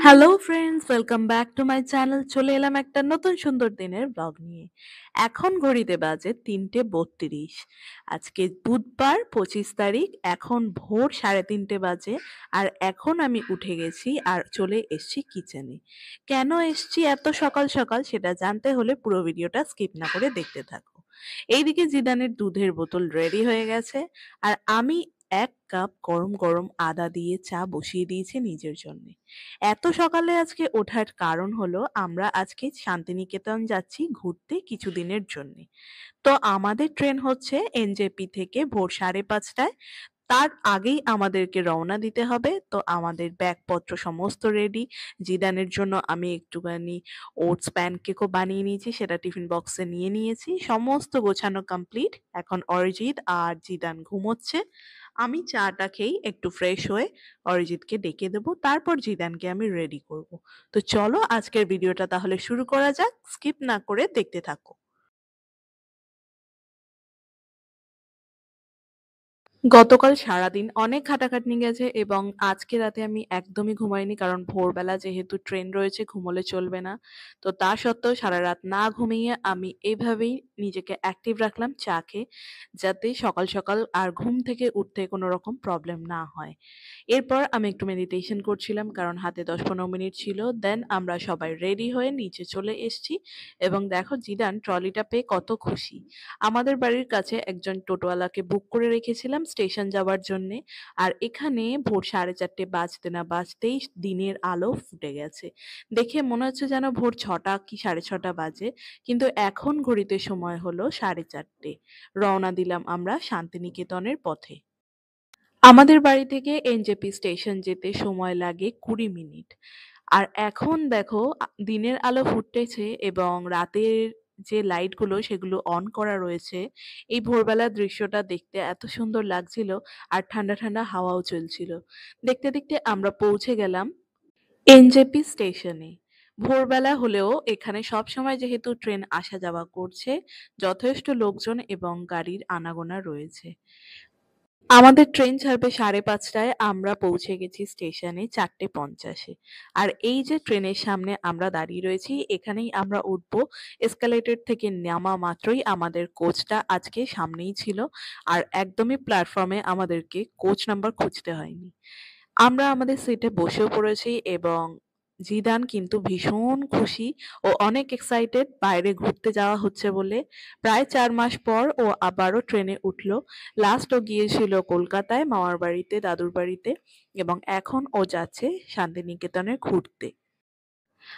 Hello friends, welcome back to my channel. চলে এলাম একটা নতুন সুন্দর দিনের ব্লগ নিয়ে। এখন ঘড়িতে বাজে ৩:৩২। আজকে বুধবার ২৫ তারিখ। এখন ভোর ৩:৩০ বাজে। আর এখন আমি উঠে গেছি আর চলে এসছি কিচেনে। কেন এসছি এত সকাল সকাল সেটা জানতে হলে পুরো ভিডিওটা স্কিপ না করে দেখতে থাকো। এইদিকে জিদানের দুধের বোতল রেডি হয়ে গেছে। আর আমি ১ কাপ গরম গরম আদা দিয়ে চা বসিয়ে দিয়েছি নিজের জন্য। এত সকালে আজকে ওঠার কারণ হলো আমরা আজকে শান্তিনিকেতন যাচ্ছি ঘুরতে কিছুদিনের জন্য। তো আমাদের ট্রেন হচ্ছে এনজেপি থেকে ভোর ৫:৩০টায়। তার আগেই আমাদেরকে রওনা দিতে হবে। তো আমাদের ব্যাগপত্র সমস্ত রেডি। জিদানের জন্য আমি একটুখানি ওটস প্যানকেকও বানিয়ে নিয়েছি, সেটা টিফিন বক্সে নিয়ে নিয়েছি। সমস্ত গোছানো কমপ্লিট। এখন অরিজিৎ আর জিদান ঘুমোচ্ছে। আমি চাটা খেয়েই একটু ফ্রেশ হয়ে অরিজিৎকে ডেকে দেবো, তারপর জিদানকে আমি রেডি করব। তো চলো আজকের ভিডিওটা তাহলে শুরু করা যাক, স্কিপ না করে দেখতে থাকো। গতকাল সারাদিন অনেক খাটাখাটনি গেছে এবং আজকে রাতে আমি একদমই ঘুমাইনি, কারণ ভোরবেলা যেহেতু ট্রেন রয়েছে ঘুমোলে চলবে না। তো তা সত্ত্বেও সারা রাত না ঘুমিয়ে আমি এইভাবেই নিজেকে অ্যাক্টিভ রাখলাম চা খেয়ে, যাতে সকাল সকাল আর ঘুম থেকে উঠতে কোনো রকম প্রবলেম না হয়। এরপর আমি একটু মেডিটেশন করছিলাম, কারণ হাতে ১০-১৫ মিনিট ছিল। দেন আমরা সবাই রেডি হয়ে নিচে চলে এসেছি এবং দেখো জিদান ট্রলিটা পেয়ে কত খুশি। আমাদের বাড়ির কাছে একজন টোটোওয়ালাকে বুক করে রেখেছিলাম স্টেশন যাওয়ার জন্যে। আর এখানে ভোর ৪:৩০ বাজতে না বাজতেই দিনের আলো ফুটে গেছে। দেখে মনে হচ্ছে যেন ভোর ৬টা কি ৬:৩০ বাজে, কিন্তু এখন ঘড়িতে সময় হলো ৪:৩০। রওনা দিলাম আমরা শান্তিনিকেতনের পথে। আমাদের বাড়ি থেকে এনজেপি স্টেশন যেতে সময় লাগে ২০ মিনিট। আর এখন দেখো দিনের আলো ফুটেছে এবং রাতের যে লাইটগুলো সেগুলো অন করা রয়েছে। এই ভোরবেলার দৃশ্যটা দেখতে এত সুন্দর লাগছিল। আর ঠান্ডা ঠান্ডা হাওয়াও চলছিল। দেখতে দেখতে আমরা পৌঁছে গেলাম এনজেপি স্টেশনে। ভোরবেলা হলেও এখানে সবসময় যেহেতু ট্রেন আসা যাওয়া করছে, যথেষ্ট লোকজন এবং গাড়ির আনাগোনা রয়েছে। আমাদের ট্রেন ছাড়বে ৫:৩০টায়। আমরা পৌঁছে গেছি স্টেশনে ৪:৫০-এ। আর এই যে ট্রেনের সামনে আমরা দাঁড়িয়ে রয়েছি, এখানেই আমরা উঠবো। এসকালেটর থেকে নামা মাত্রই আমাদের কোচটা আজকে সামনেই ছিল। আর একদমই প্ল্যাটফর্মে আমাদেরকে কোচ নাম্বার খুঁজতে হয়নি। আমরা আমাদের সিটে বসেও পড়েছি এবং জিদান কিন্তু ভীষণ খুশি ও অনেক এক্সাইটেড বাইরে ঘুরতে যাওয়া হচ্ছে বলে। প্রায় ৪ মাস পর ও আবারও ট্রেনে উঠলো। লাস্ট ও গিয়েছিল কলকাতায় মামার বাড়িতে, দাদুর বাড়িতে, এবং এখন ও যাচ্ছে শান্তিনিকেতনে ঘুরতে।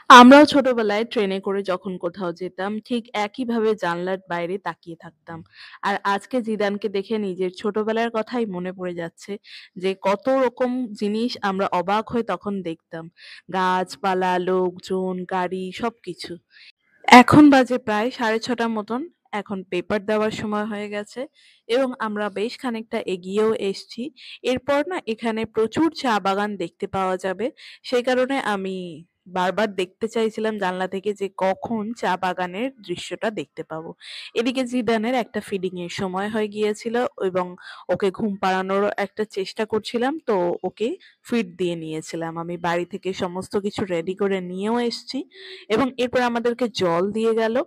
আমরাও ছোটবেলায় ট্রেনে করে যখন কোথাও যেতাম ঠিক একইভাবে জানলার বাইরে তাকিয়ে থাকতাম। আর আজকে জিদানকে দেখে নিজের ছোটবেলার কথাই মনে পড়ে যাচ্ছে, যে কত রকম জিনিস আমরা অবাক হয়ে তখন দেখতাম। গাছপালা, লোকজন, গাড়ি সবকিছু। এখন বাজে প্রায় ৬:৩০ মতন। এখন পেপার দেওয়ার সময় হয়ে গেছে এবং আমরা বেশ খানিকটা এগিয়েও এসছি। এরপর না এখানে প্রচুর চা বাগান দেখতে পাওয়া যাবে। সেই কারণে আমি বারবার দেখতে চাইছিলাম জানলা থেকে যে কখন চা বাগানের দৃশ্যটা দেখতে পাবো। এদিকে জিদানের একটা ফিডিং এর সময় হয়ে গিয়েছিল এবং ওকে ঘুম পাড়ানোর একটা চেষ্টা করছিলাম। তো ওকে ফিড দিয়ে নিয়েছিলাম। আমি বাড়ি থেকে সমস্ত কিছু রেডি করে নিয়েও এসছি এবং এরপর আমাদেরকে জল দিয়ে গেল।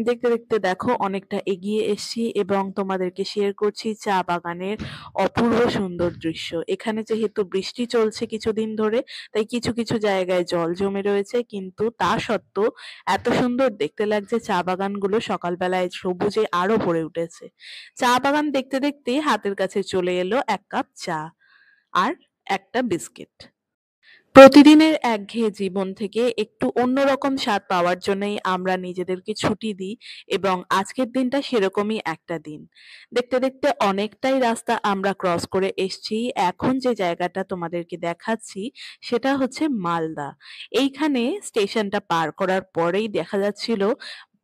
দেখতে দেখতে দেখো অনেকটা এগিয়ে এসছি এবং তোমাদেরকে শেয়ার করছি চা বাগানের অপূর্ব সুন্দর দৃশ্য। এখানে যেহেতু বৃষ্টি চলছে কিছুদিন ধরে, তাই কিছু কিছু জায়গায় জল জমে রয়েছে, কিন্তু তা সত্ত্বেও এত সুন্দর দেখতে লাগছে চা বাগানগুলো। সকালবেলায় সবুজে আরো ভরে উঠেছে। চা বাগান দেখতে দেখতে হাতের কাছে চলে এলো ১ কাপ চা আর একটা বিস্কিট। প্রতিদিনের একঘেয়ে জীবন থেকে একটু অন্যরকম স্বাদ পাওয়ার জন্যই আমরা নিজেদেরকে ছুটি দিই এবং আজকের দিনটা সেরকমই একটা দিন। দেখতে দেখতে অনেকটাই রাস্তা আমরা ক্রস করে এসছি। এখন যে জায়গাটা তোমাদেরকে দেখাচ্ছি সেটা হচ্ছে মালদা। এইখানে স্টেশনটা পার করার পরেই দেখা যাচ্ছিল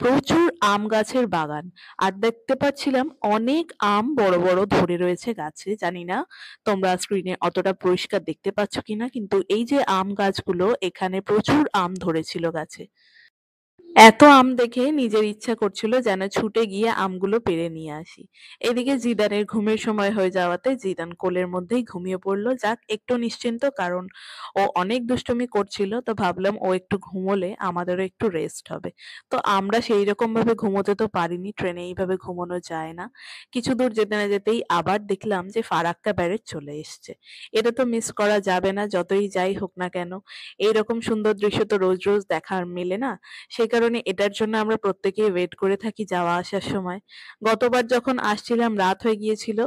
প্রচুর আম গাছের বাগান। আর দেখতে পাচ্ছিলাম অনেক আম বড় বড় ধরে রয়েছে গাছে। জানি না তোমরা স্ক্রিনে অতটা পরিষ্কার দেখতে পাচ্ছ কিনা, কিন্তু এই যে আম গাছগুলো, এখানে প্রচুর আম ধরেছিল গাছে। এত আম দেখে নিজের ইচ্ছা করছিল যেন ছুটে গিয়ে আমগুলো পেড়ে নিয়ে আসি। এদিকে জিদানের ঘুমের সময় হয়ে যাওয়াতে জিদান কোলের মধ্যেই ঘুমিয়ে পড়ল। যাক, একটু নিশ্চিন্ত, কারণ ও অনেক দুষ্টুমি করছিল। তো ভাবলাম ও একটু ঘুমোলে আমাদেরও একটু রেস্ট হবে। তো আমরা সেই রকম ভাবে ঘুমোতে তো পারিনি, ট্রেনে এইভাবে ঘুমানো যায় না। কিছু দূর যেতে না যেতেই আবার দেখলাম যে ফারাক্কা ব্যারেজ চলে এসছে। এটা তো মিস করা যাবে না, যতই যাই হোক না কেন। এইরকম সুন্দর দৃশ্য তো রোজ রোজ দেখার মেলে না। সেই কারণে এটার জন্য আমরা প্রত্যেকেই ওয়েট করে থাকি যাওয়া আসার সময়। গতবার যখন আসছিলাম রাত হয়ে গিয়েছিল,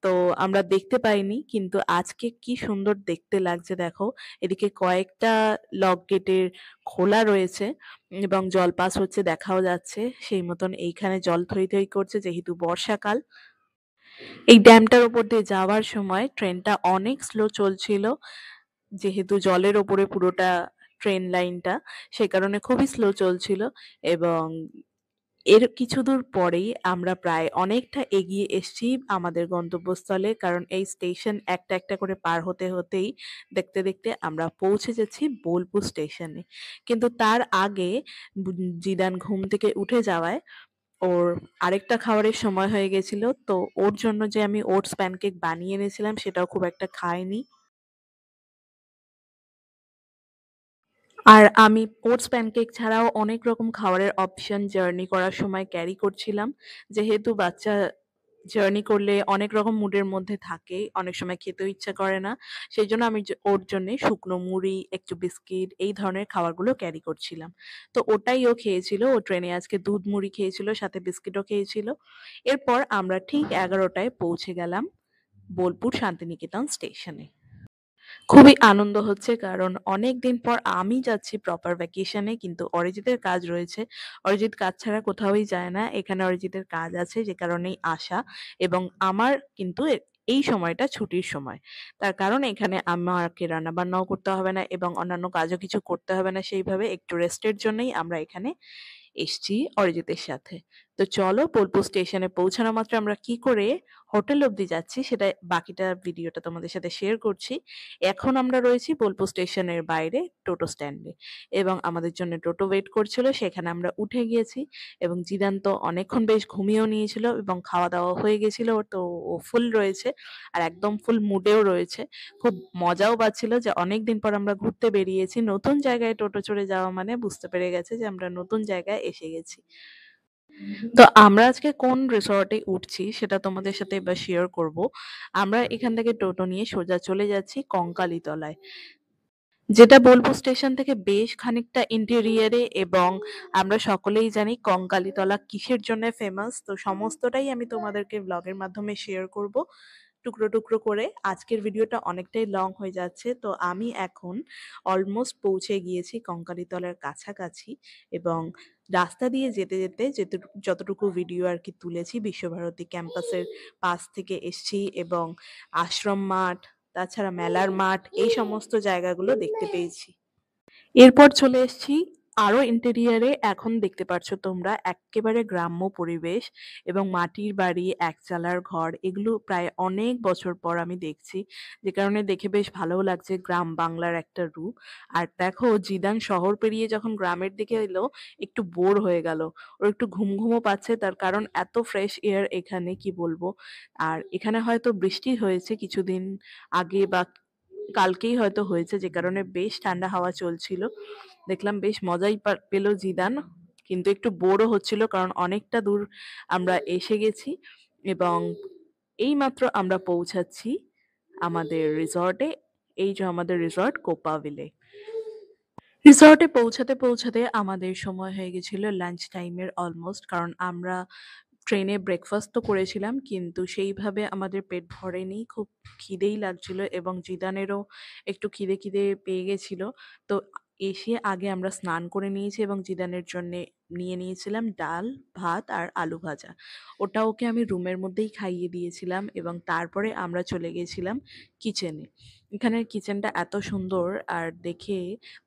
তো আমরা দেখতে পাইনি, কিন্তু আজকে কি সুন্দর দেখতে লাগছে দেখো। এদিকে কয়েকটা লক গেটের খোলা রয়েছে এবং জল পাস হচ্ছে, দেখাও যাচ্ছে। সেই মতন এইখানে জল থই থই করছে যেহেতু বর্ষাকাল। এই ড্যামটার উপর দিয়ে যাওয়ার সময় ট্রেনটা অনেক স্লো চলছিল, যেহেতু জলের ওপরে পুরোটা ট্রেন লাইনটা, সে কারণে খুবই স্লো চলছিল। এবং এর কিছু দূর পরেই আমরা প্রায় অনেকটা এগিয়ে এসেছি আমাদের গন্তব্যস্থলে, কারণ এই স্টেশন একটা একটা করে পার হতে হতেই দেখতে দেখতে আমরা পৌঁছে যাচ্ছি বোলপুর স্টেশনে। কিন্তু তার আগে জিদান ঘুম থেকে উঠে যাওয়ায় ওর আরেকটা খাবারের সময় হয়ে গেছিল। তো ওর জন্য যে আমি ওটস প্যানকেক বানিয়ে এনেছিলাম সেটাও খুব একটা খায়নি। আর আমি ওটস প্যানকেক ছাড়াও অনেক রকম খাবারের অপশন জার্নি করার সময় ক্যারি করছিলাম। যেহেতু বাচ্চা জার্নি করলে অনেক রকম মুডের মধ্যে থাকে, অনেক সময় খেতেও ইচ্ছা করে না। সেই জন্য আমি ওর জন্য শুকনো মুড়ি, একটু বিস্কিট, এই ধরনের খাবারগুলো ক্যারি করছিলাম। তো ওটাই ও খেয়েছিল। ও ট্রেনে আজকে দুধ মুড়ি খেয়েছিল, সাথে বিস্কিটও খেয়েছিল। এরপর আমরা ঠিক 11টায় পৌঁছে গেলাম বোলপুর শান্তিনিকেতন স্টেশনে। খুবই আনন্দ হচ্ছে, কারণ অনেকদিন পর আমি যাচ্ছি প্রপার ভ্যাকেশনে, কিন্তু অরিজিতের কাজ রয়েছে। অরিজিৎ কাজ ছাড়া কোথাওই যায় না। এখানে অরিজিতের কাজ আছে, যে কারণেই আসা। এবং আমার কিন্তু এই সময়টা ছুটির সময়। তার কারণ এখানে আমাকে রান্নাবান্নাও করতে হবে না এবং অন্যান্য কাজও কিছু করতে হবে না সেইভাবে। একটু রেস্টের জন্যই আমরা এখানে এসছি অরিজিতের সাথে। তো চলো, বোলপুর স্টেশনে পৌঁছানো মাত্র আমরা কি করে হোটেল অবধি যাচ্ছি সেটা, বাকিটা ভিডিওটা তোমাদের সাথে শেয়ার করছি। এখন আমরা রয়েছি বোলপুর স্টেশনের বাইরে টোটো স্ট্যান্ডে, এবং আমাদের জন্য টোটো ওয়েট করছিল। সেখানে আমরা উঠে গিয়েছি এবং জিদান তো অনেকক্ষণ বেশ ঘুমিয়েও নিয়েছিল এবং খাওয়া দাওয়া হয়ে গেছিল। তো ও ফুল রয়েছে আর একদম ফুল মুডেও রয়েছে। খুব মজাও পাচ্ছিল যে অনেকদিন পর আমরা ঘুরতে বেরিয়েছি। নতুন জায়গায় টোটো চড়ে যাওয়া মানে বুঝতে পেরে গেছে যে আমরা নতুন জায়গায় এসে গেছি। তো আমরা আজকে কোন রিসর্টে উঠছি সেটা তোমাদের সাথে এবার শেয়ার করব। আমরা এখান থেকে টোটো নিয়ে সোজা চলে যাচ্ছি কঙ্কালীতলায়, যেটা বোলপুর স্টেশন থেকে বেশ খানিকটা ইন্টেরিয়ারে। এবং আমরা সকলেই জানি কঙ্কালীতলা কিসের জন্য ফেমাস। তো সমস্তটাই আমি তোমাদেরকে ব্লগের মাধ্যমে শেয়ার করব টুকরো টুকরো করে। আজকের ভিডিওটা অনেকটাই লং হয়ে যাচ্ছে, তো আমি এখন অলমোস্ট পৌঁছে গিয়েছি কঙ্কালীতলার কাছাকাছি। এবং রাস্তা দিয়ে যেতে যেতে যতটুকু ভিডিও আর কি তুলেছি, বিশ্বভারতী ক্যাম্পাসের পাশ থেকে এসছি এবং আশ্রম মাঠ, তাছাড়া মেলার মাঠ, এই সমস্ত জায়গাগুলো দেখতে পেয়েছি। এরপর চলে এসেছি আরো ইন্টেরিয়ারে। এখন দেখতে পাচ্ছ তোমরা এক্কেবারে গ্রাম্য পরিবেশ এবং মাটির বাড়ি, একচালার ঘর, এগুলো প্রায় অনেক বছর পর আমি দেখছি, যে কারণে দেখে বেশ ভালোও লাগছে, গ্রাম বাংলার একটা রূপ। আর দেখো, জিদান শহর পেরিয়ে যখন গ্রামের দিকে এলো একটু বোর হয়ে গেল। ওর একটু ঘুম ঘুমও পাচ্ছে, তার কারণ এত ফ্রেশ এয়ার এখানে, কি বলবো। আর এখানে হয়তো বৃষ্টি হয়েছে কিছুদিন আগে বা কালকেই হয়তো হয়েছে, যে কারণে বেশ ঠান্ডা হাওয়া চলছিল। দেখলাম বেশ মজাই পেল জিদান, কিন্তু একটু বোরও হচ্ছিল, কারণ অনেকটা দূর আমরা এসে গেছি। এবং এইমাত্র আমরা পৌঁছাচ্ছি আমাদের রিসর্টে। এই যে আমাদের রিসর্ট কোপাভিলে। রিসর্টে পৌঁছাতে পৌঁছাতে আমাদের সময় হয়ে গেছিল লাঞ্চ টাইমের অলমোস্ট, কারণ আমরা ট্রেনে ব্রেকফাস্ট তো করেছিলাম কিন্তু সেইভাবে আমাদের পেট ভরেনি। খুব খিদেই লাগছিল এবং জিদানেরও একটু খিদে খিদে পেয়ে গেছিল। তো এসে আগে আমরা স্নান করে নিয়েছি এবং জিদানের জন্য নিয়ে নিয়েছিলাম ডাল, ভাত আর আলু ভাজা। ওটা ওকে আমি রুমের মধ্যেই খাইয়ে দিয়েছিলাম এবং তারপরে আমরা চলে গেছিলাম কিচেনে। এখানের কিচেনটা এত সুন্দর, আর দেখে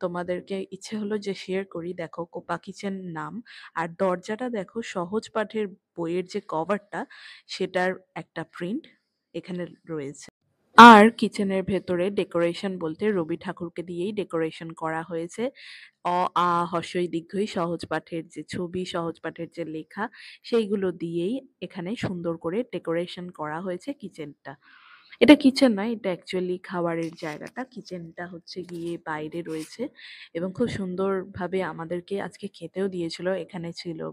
তোমাদেরকে ইচ্ছে হলো যে শেয়ার করি। দেখো, কোপা কিচেন নাম। আর দরজাটা দেখো, সহজ পাঠের বইয়ের যে কভারটা সেটার একটা প্রিন্ট এখানে রয়েছে। আর কিচেনের ভেতরে ডেকোরেশন বলতে রবি ঠাকুরকে দিয়েই ডেকোরেশন করা হয়েছে। অ, আ, হস্যই দীর্ঘই সহজ পাঠের যে ছবি, সহজ পাঠের যে লেখা, সেইগুলো দিয়েই এখানে সুন্দর করে ডেকোরেশন করা হয়েছে কিচেনটা। এটা কিচেন নয়, এটা অ্যাকচুয়ালি খাবারের জায়গাটা। কিচেনটা হচ্ছে গিয়ে বাইরে রয়েছে এবং খুব সুন্দরভাবে আমাদেরকে আজকে খেতেও দিয়েছিল। এখানে ছিল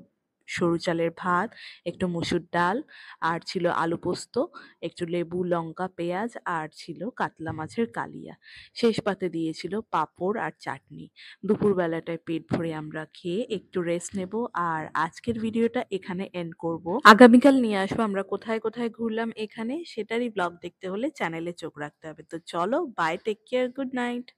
সরু চালের ভাত, একটু মসুর ডাল, আর ছিল আলু পোস্ত, একটু লেবু, লঙ্কা, পেঁয়াজ, আর ছিল কাতলা মাছের কালিয়া। শেষ পাতে দিয়েছিল পাঁপড় আর চাটনি। দুপুরবেলাটায় পেট ভরে আমরা খেয়ে একটু রেস্ট নেব। আর আজকের ভিডিওটা এখানে এন্ড করব। আগামীকাল নিয়ে আসবো আমরা কোথায় কোথায় ঘুরলাম এখানে, সেটারই ব্লগ দেখতে হলে চ্যানেলে চোখ রাখতে হবে। তো চলো, bye, take care, good night.